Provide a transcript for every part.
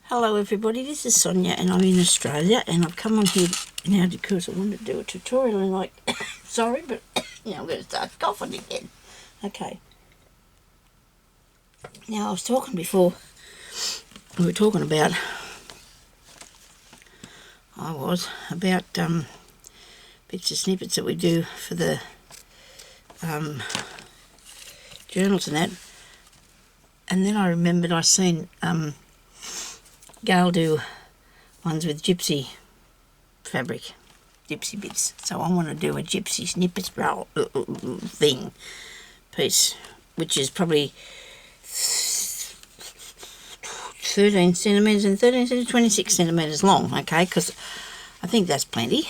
Hello everybody, this is Sonia and I'm in Australia, and I've come on here now because I wanted to do a tutorial and sorry, but now I'm going to start coughing again. Okay. Now I was talking before, we were talking about, bits of snippets that we do for the journals and that, and then I remembered I seen Gail do ones with gypsy fabric, gypsy bits. So I want to do a gypsy snippet roll piece, which is probably 13 centimetres and 26 centimetres long, okay, because I think that's plenty.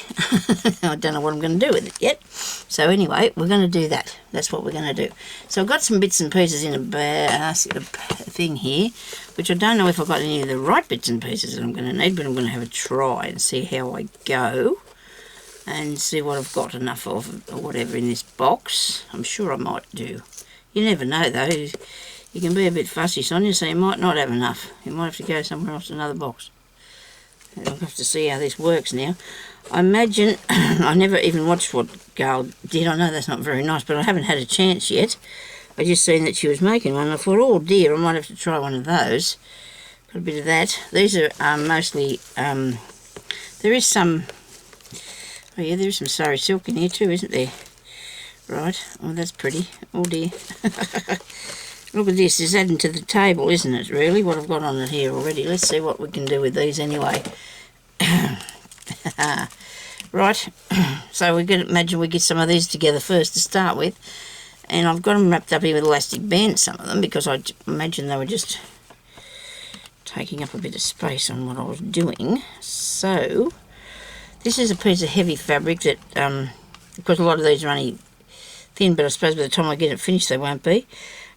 I don't know what I'm going to do with it yet. So anyway, we're going to do that. That's what we're going to do. So I've got some bits and pieces in a thing here, which I don't know if I've got any of the right bits and pieces that I'm going to need, but I'm going to have a try and see how I go and see what I've got enough of or whatever in this box. I'm sure I might do. You never know though. You can be a bit fussy, Sonia, so you might not have enough. You might have to go somewhere else, another box. I'll have to see how this works now. I imagine, I never even watched what Gail did. I know that's not very nice, but I haven't had a chance yet. I just seen that she was making one. I thought, oh dear, I might have to try one of those. Got a bit of that. These are mostly, there is some, oh yeah, there is some sari silk in here too, isn't there? Right, oh that's pretty. Oh dear. Look at this, it's adding to the table, isn't it, really, what I've got on it here already. Let's see what we can do with these anyway. Right, so we can imagine we get some of these together first to start with. And I've got them wrapped up here with elastic bands, some of them, because I imagine they were just taking up a bit of space on what I was doing. So, this is a piece of heavy fabric that, because a lot of these are only thin, but I suppose by the time I get it finished they won't be.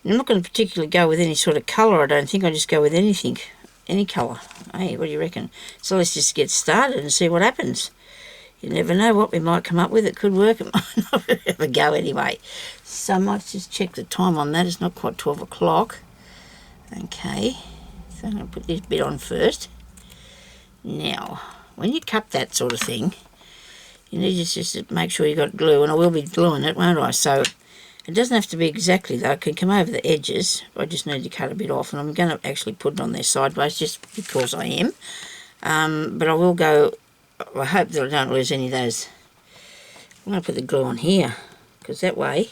I'm not going to particularly go with any sort of colour, I don't think. I just go with anything, any colour. Hey, what do you reckon? So let's just get started and see what happens. You never know what we might come up with. It could work, it might not ever go anyway. So I might just check the time on that. It's not quite 12 o'clock. Okay, so I'm going to put this bit on first. Now, when you cut that sort of thing, you need to just make sure you got glue, and I will be gluing it, won't I? So it doesn't have to be exactly though, it can come over the edges. I just need to cut a bit off, and I'm going to actually put it on there sideways just because I am. But I will go, I hope that I don't lose any of those. I'm going to put the glue on here, because that way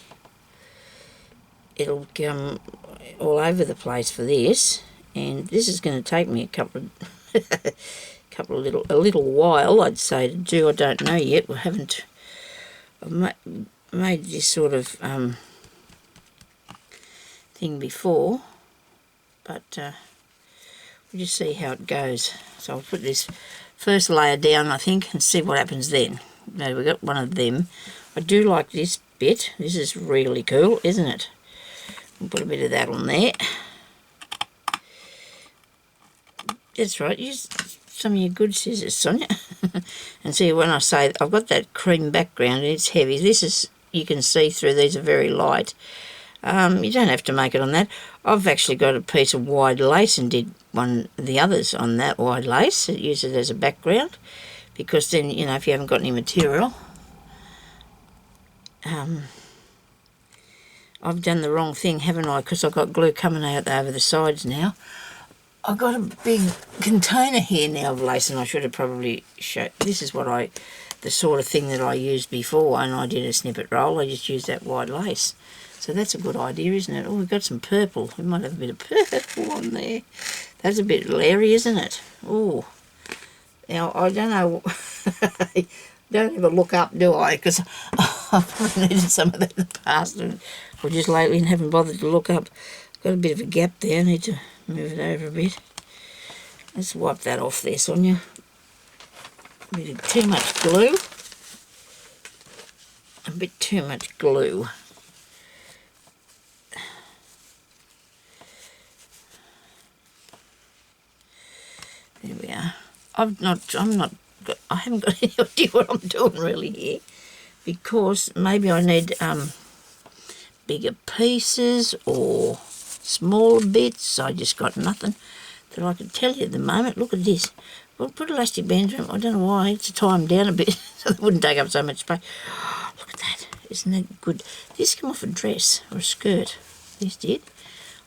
it'll come all over the place for this. And this is going to take me a couple of a little while, I'd say, to do. I don't know yet. I've made this sort of thing before, but we'll just see how it goes. So I'll put this first layer down, I think, and see what happens then. Now we've got one of them. I do like this bit. This is really cool, isn't it? We'll put a bit of that on there. That's right, use some of your good scissors, Sonia. And see, when I say I've got that cream background and it's heavy, this is, you can see through, these are very light. You don't have to make it on that. I've actually got a piece of wide lace and did one of the others on that wide lace. Use it as a background, because then, you know, if you haven't got any material, I've done the wrong thing, haven't I? Because I've got glue coming out over the sides now. I've got a big container here now of lace, and I should have probably showed. This is the sort of thing that I used before when I did a snippet roll. I just used that white lace. So that's a good idea, isn't it? Oh, we've got some purple. We might have a bit of purple on there. That's a bit glary, isn't it? Oh. Now, I don't know. Don't ever look up, do I? Because I've probably needed some of that in the past, or just lately, and haven't bothered to look up. I've got a bit of a gap there. I need to move it over a bit. Let's wipe that off there, Sonia. A bit of too much glue. A bit too much glue. There we are. I haven't got any idea what I'm doing really here, because maybe I need bigger pieces or smaller bits. I just got nothing that I could tell you at the moment. Look at this. Well, put elastic bands around. I don't know why. I had to tie them down a bit so they wouldn't take up so much space. Oh, look at that. Isn't that good? This came off a dress or a skirt. This did.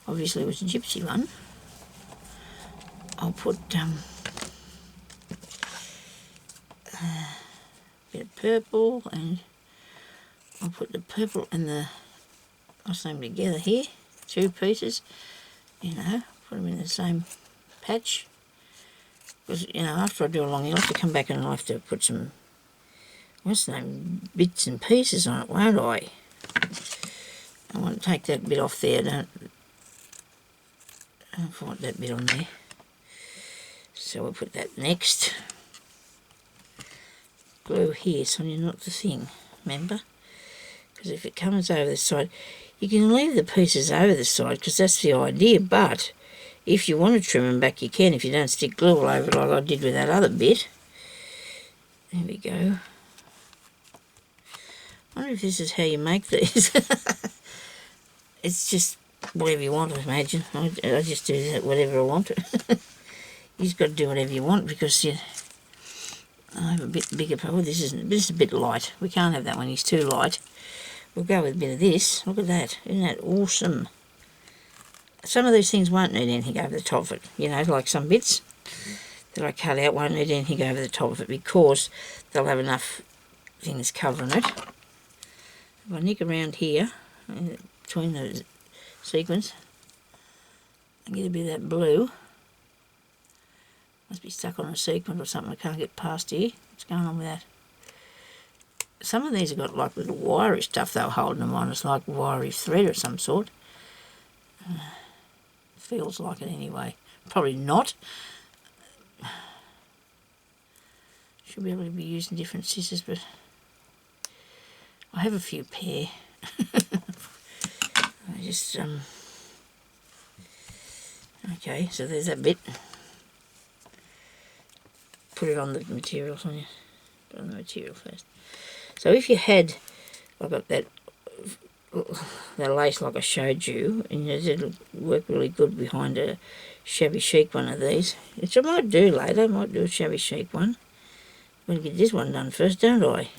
Obviously it was a gypsy one. I'll put a bit of purple, and I'll put the purple and the, I'll sew them together here, 2 pieces, you know, put them in the same patch, because, you know, after I do a long, you'll have to come back and I'll have to put some, what's the name, bits and pieces on it, won't I? I want to take that bit off there, don't want that bit on there. So we'll put that next. Glue here, Sonia, not the thing, remember? Because if it comes over the side, you can leave the pieces over the side because that's the idea, but if you want to trim them back, you can if you don't stick glue all over it like I did with that other bit. There we go. I wonder if this is how you make these. It's just whatever you want, I imagine. I just do that whatever I want. You've got to do whatever you want because I have a bit bigger. Oh, this is a bit light. We can't have that one. He's too light. We'll go with a bit of this. Look at that. Isn't that awesome? Some of these things won't need anything over the top of it. You know, like some bits that I cut out won't need anything over the top of it because they'll have enough things covering it. If I nick around here between the sequins and get a bit of that blue. Must be stuck on a sequin or something. I can't get past here. What's going on with that? Some of these have got like little wiry stuff they were holding them on. It's like wiry thread of some sort. Feels like it anyway. Probably not. Should be able to be using different scissors, but I have a few pair. I just okay, so there's that bit. Put it on the material, Sonia. Put on the material first. So if you had, I've got that lace like I showed you, and it'll work really good behind a shabby chic one of these, which I might do later. I might do a shabby chic one. I'm going to get this one done first, don't I?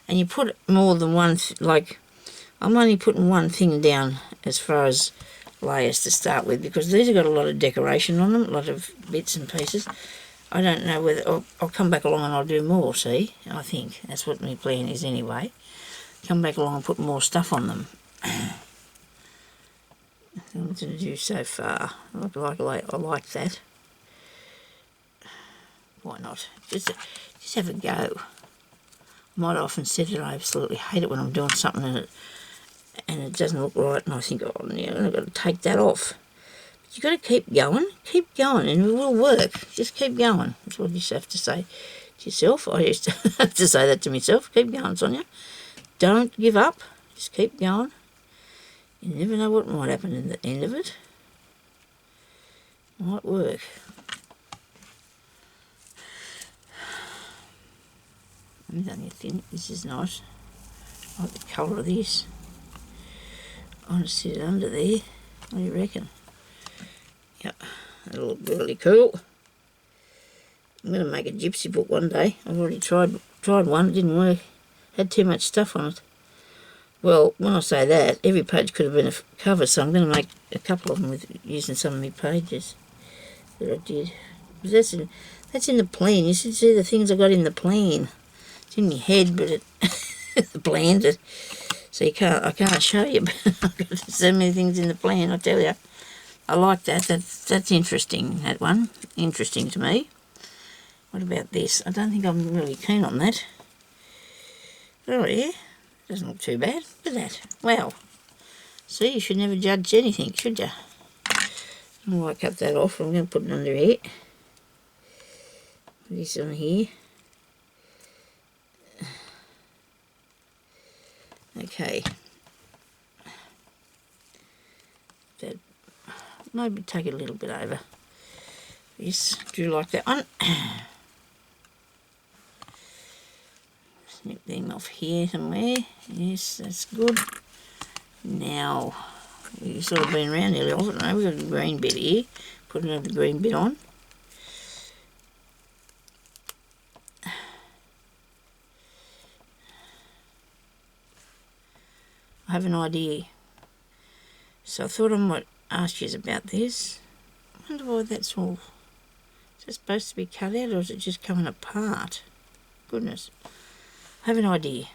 And you put more than one, like, I'm only putting one thing down as far as layers to start with, because these have got a lot of decoration on them, a lot of bits and pieces. I don't know whether, I'll come back along and I'll do more, see, I think. That's what my plan is anyway. Come back along and put more stuff on them. That's what I'm going to do so far. I like that. Why not? Just have a go. I might often said that I absolutely hate it when I'm doing something and it doesn't look right, and I think, oh, no, I've got to take that off. You've got to keep going, and it will work. Just keep going. That's what you just have to say to yourself. I used to have to say that to myself. Keep going, Sonia. Don't give up. Just keep going. You never know what might happen in the end of it. Might work. This is nice. I like the colour of this. I want to sit it under there. What do you reckon? Yep, that'll look really cool. I'm going to make a gypsy book one day. I've already tried one, it didn't work. Had too much stuff on it. Well, when I say that, every page could have been a cover, so I'm going to make a couple of them with using some of my pages that I did. That's in the plan. You should see the things I got in the plan. It's in my head, but it the plan. So I can't show you. But I've got so many things in the plan. I tell you, I like that. That's interesting. That one, interesting to me. What about this? I don't think I'm really keen on that. Oh yeah, doesn't look too bad. Look at that. Wow. See, you should never judge anything, should you? Oh, I cut that off. I'm going to put it under here. Put this on here. Okay. That maybe take it a little bit over. Yes, do you like that one? Snip them off here somewhere. Yes, that's good. Now, we've sort of been around here a little bit. We've got a green bit here. Put put another green bit on. I have an idea. So I thought I might ask you about this. I wonder why that's all. Is it supposed to be cut out or is it just coming apart? Goodness. I have an idea.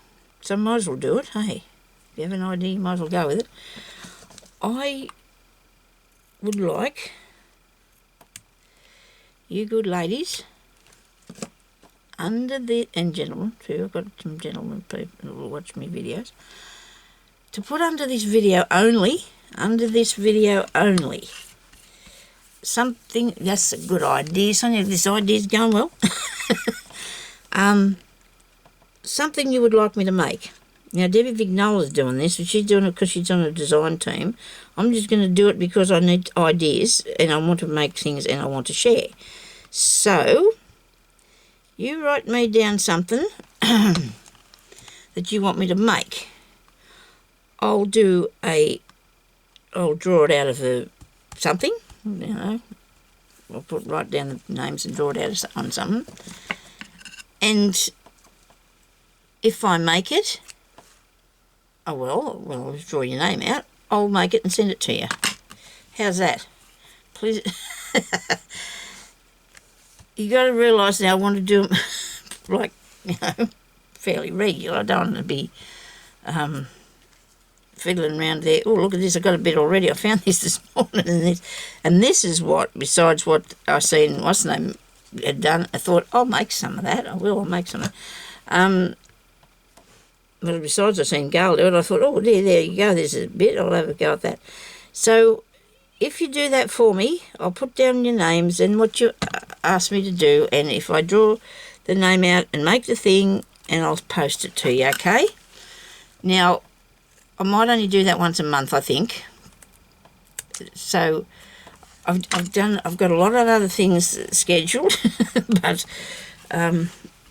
So I might as well do it, hey? If you have an idea, you might as well go with it. I would like you good ladies under the, and gentlemen too, I've got some gentlemen people who will watch me videos, to put under this video only, something. That's a good idea, Sonia. This idea's going well. Something you would like me to make. Now, Debbie Vignola's doing this, and she's doing it because she's on a design team. I'm just going to do it because I need ideas, and I want to make things, and I want to share. So, you write me down something that you want me to make. I'll draw it out of something, you know. I'll write down the names and draw it out on something. And if I make it, I'll draw your name out. I'll make it and send it to you. How's that? Please. You got to realise now I want to do them like, you know, fairly regular. I don't want to be fiddling around there. Oh, look at this. I got a bit already. I found this morning. And this is what, besides what I seen, what's the name, had done, I thought, I'll make some of that. I'll make some of it. But besides I seen Gail do it, I thought, oh, there you go. There's a bit. I'll have a go at that. So if you do that for me, I'll put down your names and what you asked me to do. And if I draw the name out and make the thing, and I'll post it to you, okay? Now, I might only do that once a month, I think. So I've got a lot of other things scheduled, but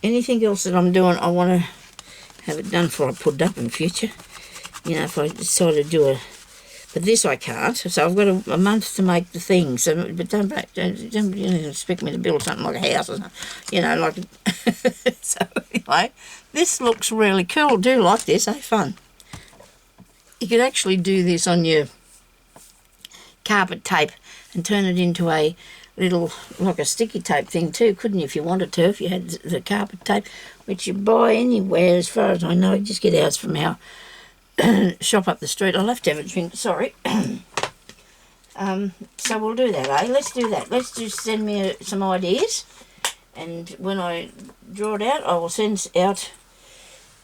anything else that I'm doing, I want to have it done before I put it up in the future. You know, if I decide to do but this I can't. So I've got a month to make the thing. So, but don't expect me to build something like a house or something. You know, like. So anyway, this looks really cool. Do like this? Fun. You could actually do this on your carpet tape and turn it into a little, like a sticky tape thing too, couldn't you, if you wanted to, if you had the carpet tape, which you buy anywhere, as far as I know. You just get ours from our shop up the street. I'll have to have a drink, sorry. So we'll do that, eh? Let's do that. Let's just send me some ideas, and when I draw it out, I will send out,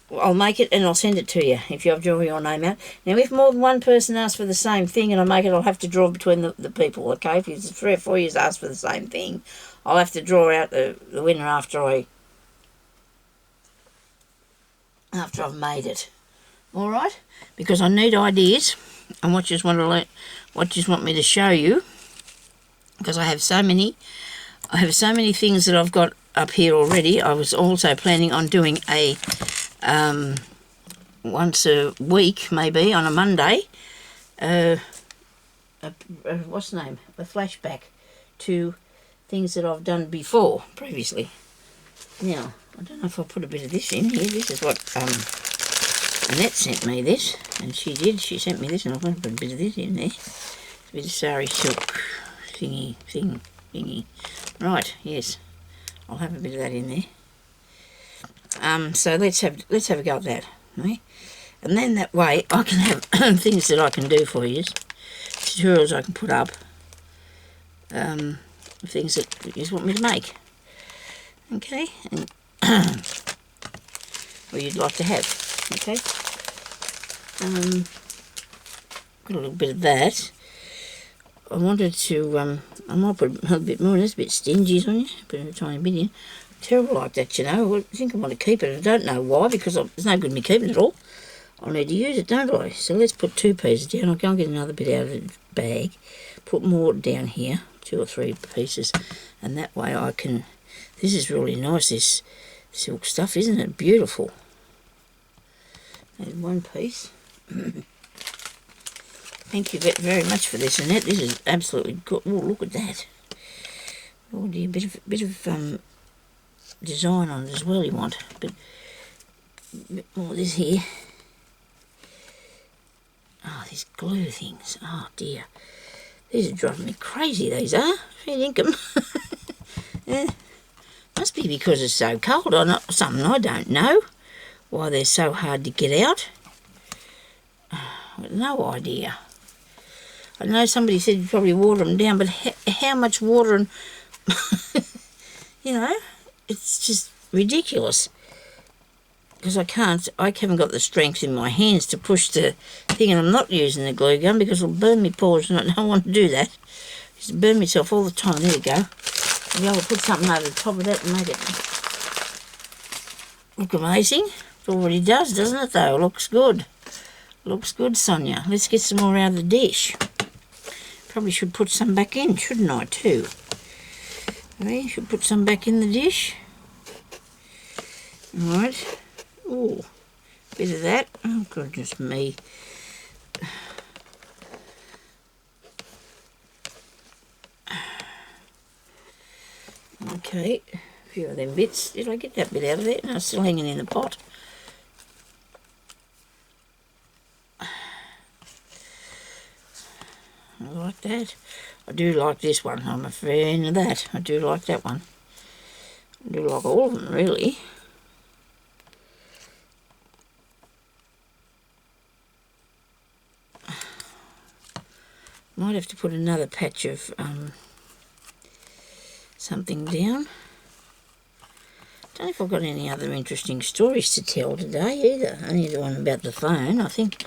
I'll make it and I'll send it to you if you have draw your name out. Now, if more than one person asks for the same thing and I make it, I'll have to draw between the people, okay? If it's 3 or 4 years ask for the same thing, I'll have to draw out the winner after I've made it. All right? Because I need ideas and what you want me to show you, because I have so many things that I've got up here already. I was also planning on doing a once a week, maybe on a Monday, what's the name? A flashback to things that I've done previously. Now, I don't know if I'll put a bit of this in here. This is what Annette sent me this, and she sent me this, and I'm going to put a bit of this in there. A bit of sari silk thingy. Right, yes, I'll have a bit of that in there. So let's have a go at that, okay? And then that way I can have things that I can do for you, tutorials I can put up, things that you want me to make, okay? And or you'd like to have, okay? Got a little bit of that. I wanted to, I might put a bit more in this, a bit stingy on you, put a tiny bit in. Terrible like that, you know. I think I want to keep it. I don't know why, because it's no good me keeping it all. I'll need to use it, don't I? So let's put 2 pieces down. I'll go and get another bit out of the bag. Put more down here, 2 or 3 pieces. And that way I can... This is really nice, this silk stuff, isn't it? Beautiful. There's 1 piece. Thank you very much for this, Annette. This is absolutely good. Oh, look at that. Oh dear, bit of design on it as well you want, but a bit more of this here. Oh, these glue things, oh dear. These are driving me crazy, these are. Fair dinkum. Yeah. Must be because it's so cold or not, something I don't know. Why they're so hard to get out. I've got no idea. I know somebody said you probably water them down, but how much water and... you know, it's just ridiculous. Because I haven't got the strength in my hands to push the thing, and I'm not using the glue gun because it'll burn me paws, and I don't want to do that. I used to burn myself all the time. There we go. I'll be able to put something over the top of that and make it look amazing. It already does, doesn't it, though? It looks good. Looks good, Sonia. Let's get some more out of the dish. Probably should put some back in, shouldn't I, too? Okay, should put some back in the dish. Alright. Ooh, bit of that. Oh, goodness me. Okay, a few of them bits. Did I get that bit out of there? No, it's still hanging in the pot. I like that. I do like this one. I'm a fan of that. I do like that one. I do like all of them, really. Might have to put another patch of something down. Don't know if I've got any other interesting stories to tell today either. Only the one about the phone. I think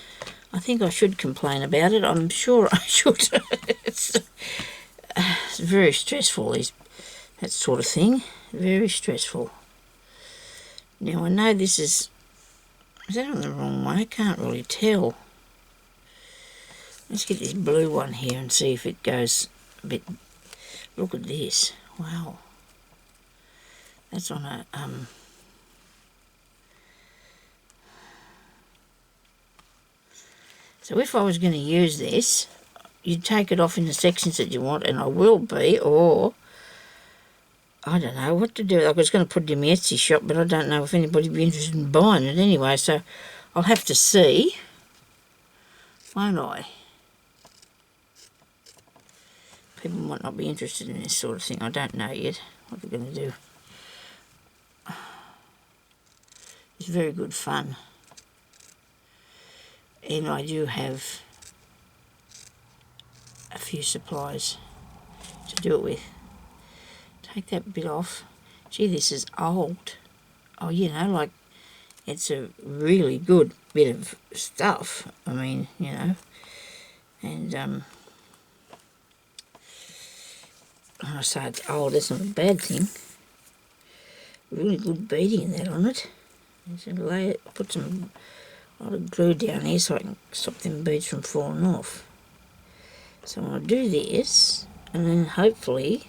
I should complain about it. I'm sure I should. It's very stressful, that sort of thing. Very stressful. Now I know this is that on the wrong way? I can't really tell. Let's get this blue one here and see if it goes a bit... Look at this. Wow. That's on a... So if I was going to use this, you'd take it off in the sections that you want, and I will be, or... I don't know what to do. I was going to put it in my Etsy shop, but I don't know if anybody would be interested in buying it anyway, so I'll have to see, won't I? People might not be interested in this sort of thing. I don't know yet what they're going to do. It's very good fun. And I do have a few supplies to do it with. Take that bit off. Gee, this is old. Oh, you know, like, it's a really good bit of stuff. I mean, you know, and, when I say it's old, that's not a bad thing. Really good beading in that on it. Put some a lot of glue down here so I can stop them beads from falling off. So I'll do this, and then hopefully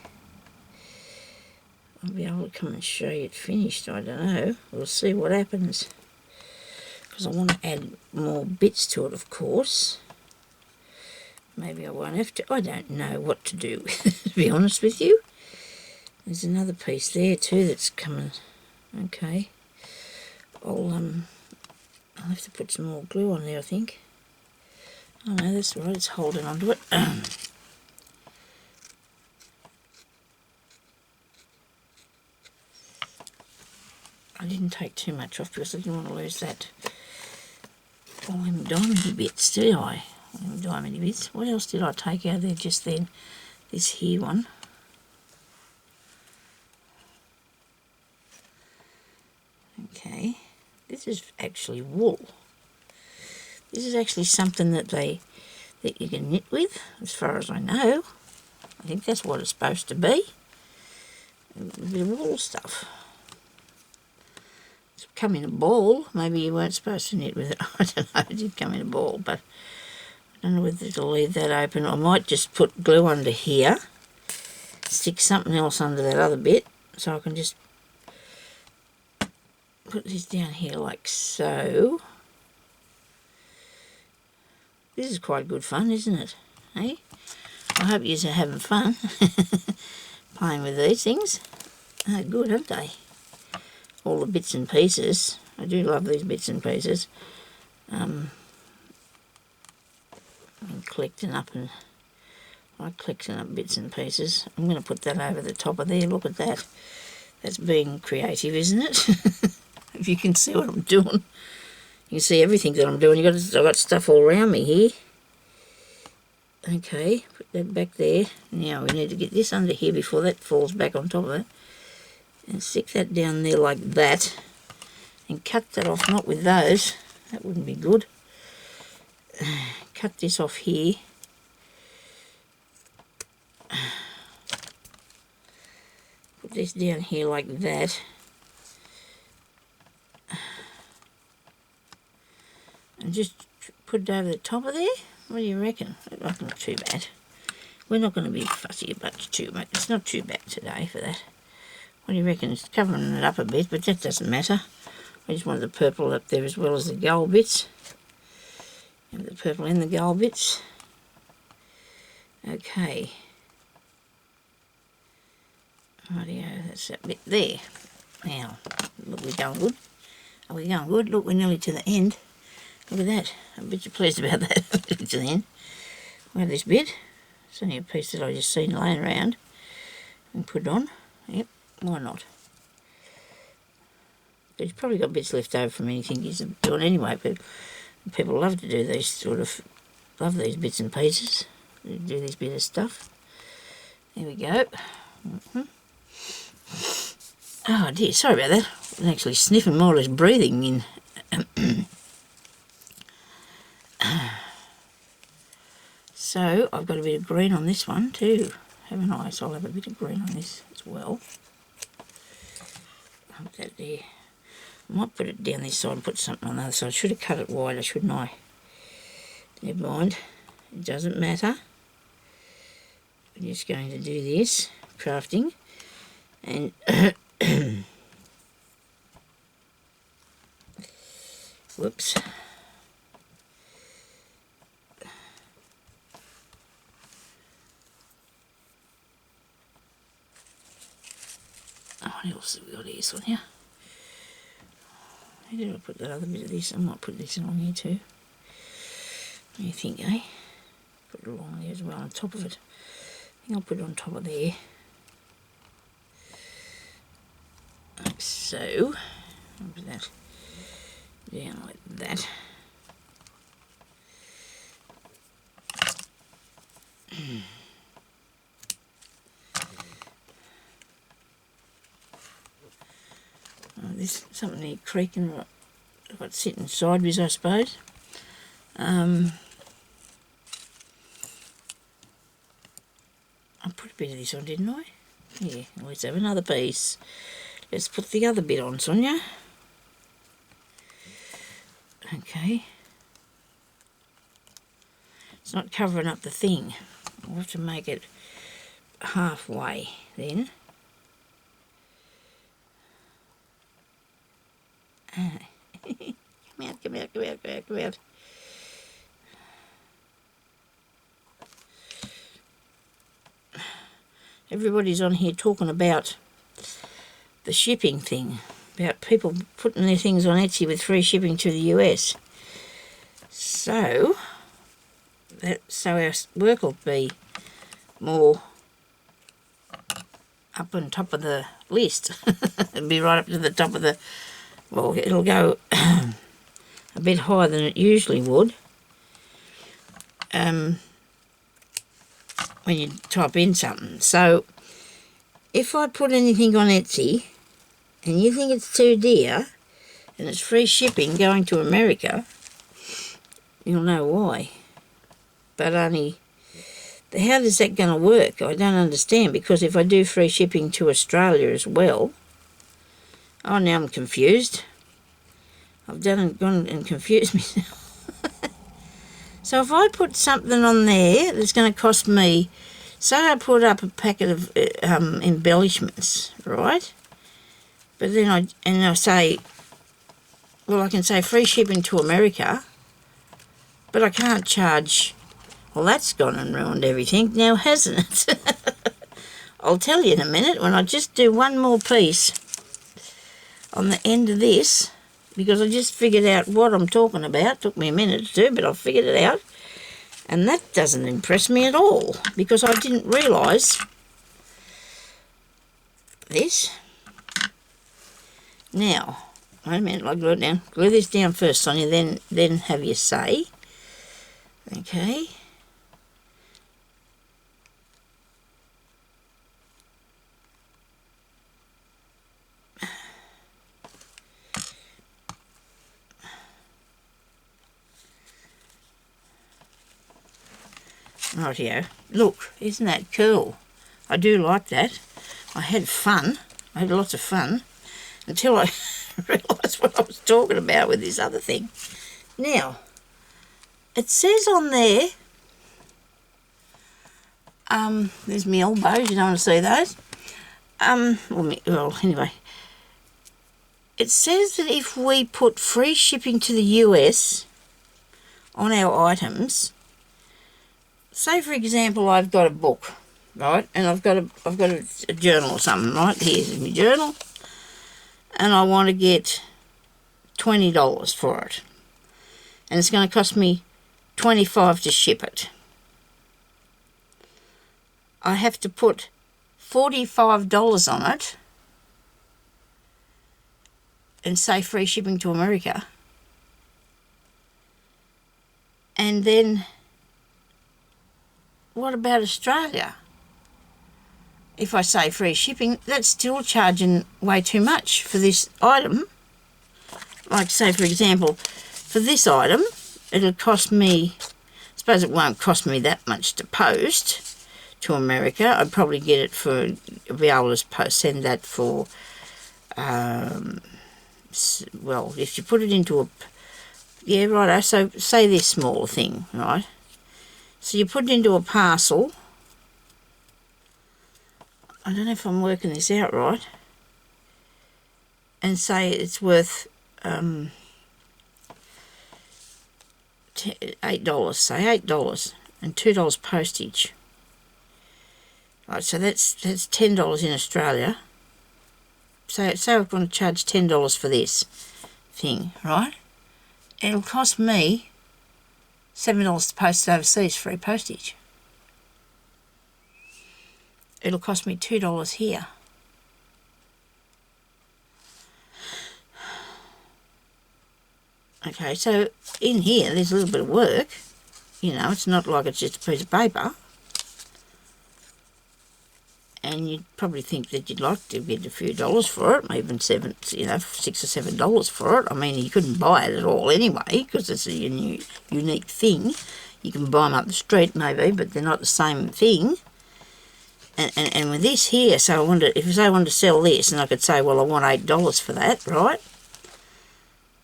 I'll be able to come and show you it finished. I don't know. We'll see what happens. Because I want to add more bits to it, of course. Maybe I won't have to. I don't know what to do, to be honest with you. There's another piece there too that's coming. Okay. I'll have to put some more glue on there, I think. Oh no, that's right, it's holding onto it. I didn't take too much off because I didn't want to lose that. All them diamondy bits, did I? All them diamondy bits. What else did I take out of there just then? This here one. Okay. This is actually wool. This is actually something that you can knit with, as far as I know. I think that's what it's supposed to be. A bit of wool stuff. It's come in a ball. Maybe you weren't supposed to knit with it. I don't know. It did come in a ball, but I don't know whether to leave that open. I might just put glue under here, stick something else under that other bit, so I can just put this down here like so. This is quite good fun, isn't it? Hey? I hope you're having fun. playing with these things. Oh, good, aren't they? All the bits and pieces. I do love these bits and pieces. And collecting up, and I like collecting up bits and pieces. I'm going to put that over the top of there. Look at that. That's being creative, isn't it? If you can see what I'm doing. You can see everything that I'm doing. I've got stuff all around me here. Okay, put that back there. Now we need to get this under here before that falls back on top of it. And stick that down there like that. And cut that off, not with those. That wouldn't be good. Cut this off here. Put this down here like that. And just put it over the top of there. What do you reckon? That's not too bad. We're not going to be fussy about too much. It's not too bad today for that. What do you reckon? It's covering it up a bit, but that doesn't matter. I just want the purple up there as well as the gold bits. And the purple and the gold bits. Okay. Rightio, that's that bit there. Now, look, we're going good. Are we going good? Look, we're nearly to the end. Look at that. I'm a bit pleased about that. To the end. We have this bit. It's only a piece that I just seen laying around. And put it on. Yep, why not? But you've probably got bits left over from anything you're doing anyway, but people love to do these love these bits and pieces. Do this bit of stuff. There we go. Oh dear, sorry about that. I'm actually sniffing, more or less breathing in. So I've got a bit of green on this one too, haven't I? So I'll have a bit of green on this as well. Put that there. I might put it down this side and put something on the other side. I should have cut it wider, shouldn't I? Never mind. It doesn't matter. We're just going to do this, crafting. And whoops. What else have we got here, Sonia? Where did I put that other bit of this? I might put this along here too. What do you think, eh? Put it along there as well, on top of it. I think I'll put it on top of there. Like so. I'll put that down like that. This something here creaking, what's sitting sideways, I suppose. I put a bit of this on, didn't I? Yeah, let's have another piece. Let's put the other bit on, Sonia. Okay. It's not covering up the thing. We'll have to make it halfway then. Come out, come out, come out, come out, come out. Everybody's on here talking about the shipping thing, about people putting their things on Etsy with free shipping to the US. So our work will be more up on top of the list. It'll be right up to the top of the, well, it'll go a bit higher than it usually would when you type in something. So if I put anything on Etsy and you think it's too dear and it's free shipping going to America, you'll know why. But only, how is that going to work? I don't understand, because if I do free shipping to Australia as well, oh, now I'm confused. I've gone and confused myself. So if I put something on there that's going to cost me, say I put up a packet of embellishments, right? But then I say, well, I can say free shipping to America, but I can't charge. Well, that's gone and ruined everything now, hasn't it? I'll tell you in a minute when I just do one more piece on the end of this, because I just figured out what I'm talking about. Took me a minute to do, but I figured it out. And that doesn't impress me at all, because I didn't realise this. Now, wait a minute, I'll glue it down. Glue this down first, Sonia, then have your say. Okay. Rightio. Look, isn't that cool? I do like that. I had fun. I had lots of fun until I realised what I was talking about with this other thing. Now, it says on there, there's my elbows, you don't want to see those. Well, anyway, it says that if we put free shipping to the US on our items, say for example I've got a book, right, and I've got a journal or something, right, here's my journal, and I want to get $20 for it, and it's going to cost me $25 to ship it. I have to put $45 on it and say free shipping to America, and then what about Australia? If I say free shipping, that's still charging way too much for this item. Like say for example, for this item, it'll cost me, I suppose it won't cost me that much to post to America. I'd probably get it for, be able to send that for, well, if you put it into a, yeah, righto, so say this small thing, right? So you put it into a parcel. I don't know if I'm working this out right. And say it's worth $8, say $8 and $2 postage. Right, so that's $10 in Australia. So say I'm going to charge $10 for this thing, right? It'll cost me $7 to post it overseas, free postage. It'll cost me $2 here. Okay, so in here there's a little bit of work. You know, it's not like it's just a piece of paper. And you'd probably think that you'd like to get a few dollars for it, maybe $6 or $7 for it. I mean, you couldn't buy it at all anyway, because it's a unique thing. You can buy them up the street maybe, but they're not the same thing. And with this here, so I wonder if I wanted to sell this, and I could say, well, I want $8 for that, right?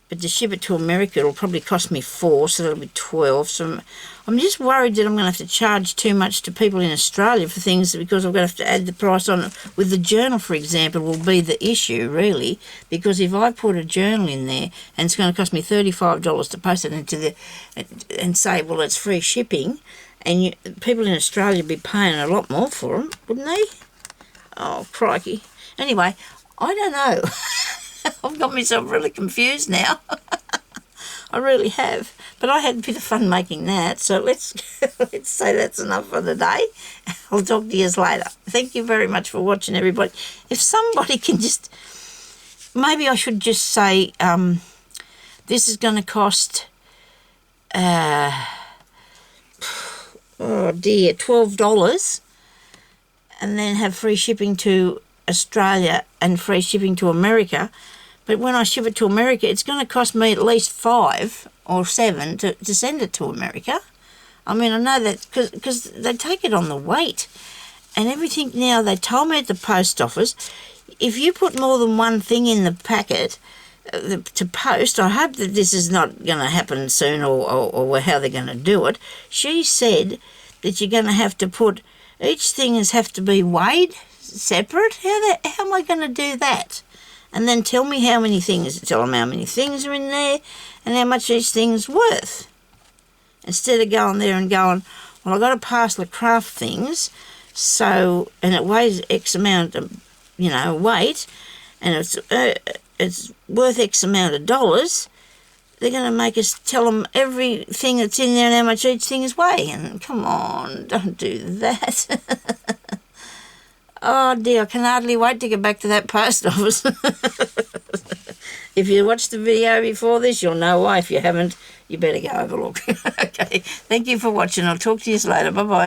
But to ship it to America, it'll probably cost me $4, so that'll be $12. So I'm just worried that I'm going to have to charge too much to people in Australia for things, because I'm going to have to add the price on it. With the journal, for example, will be the issue, really, because if I put a journal in there and it's going to cost me $35 to post it into the, and say, well, it's free shipping, and people in Australia would be paying a lot more for them, wouldn't they? Oh, crikey. Anyway, I don't know. I've got myself really confused now. I really have. But I had a bit of fun making that, so let's say that's enough for the day. I'll talk to you later. Thank you very much for watching, everybody. If somebody can just, maybe I should just say, this is going to cost, oh dear, $12, and then have free shipping to Australia and free shipping to America. But when I ship it to America, it's going to cost me at least $5 or $7 to send it to America. I mean, I know that because they take it on the weight and everything. Now, they told me at the post office, if you put more than one thing in the packet to post, I hope that this is not going to happen soon, or how they're going to do it. She said that you're going to have to put, each thing have to be weighed separate. How am I going to do that? And then tell me how many things, tell them how many things are in there and how much each thing's worth. Instead of going there and going, well, I've got a parcel of craft things, So, and it weighs X amount of, weight, and it's worth X amount of dollars. They're going to make us tell them everything that's in there and how much each thing is weighing. Come on, don't do that. Oh dear, I can hardly wait to get back to that post office. If you watched the video before this, you'll know why. If you haven't, you better go have a look. Okay, thank you for watching. I'll talk to you later. Bye-bye.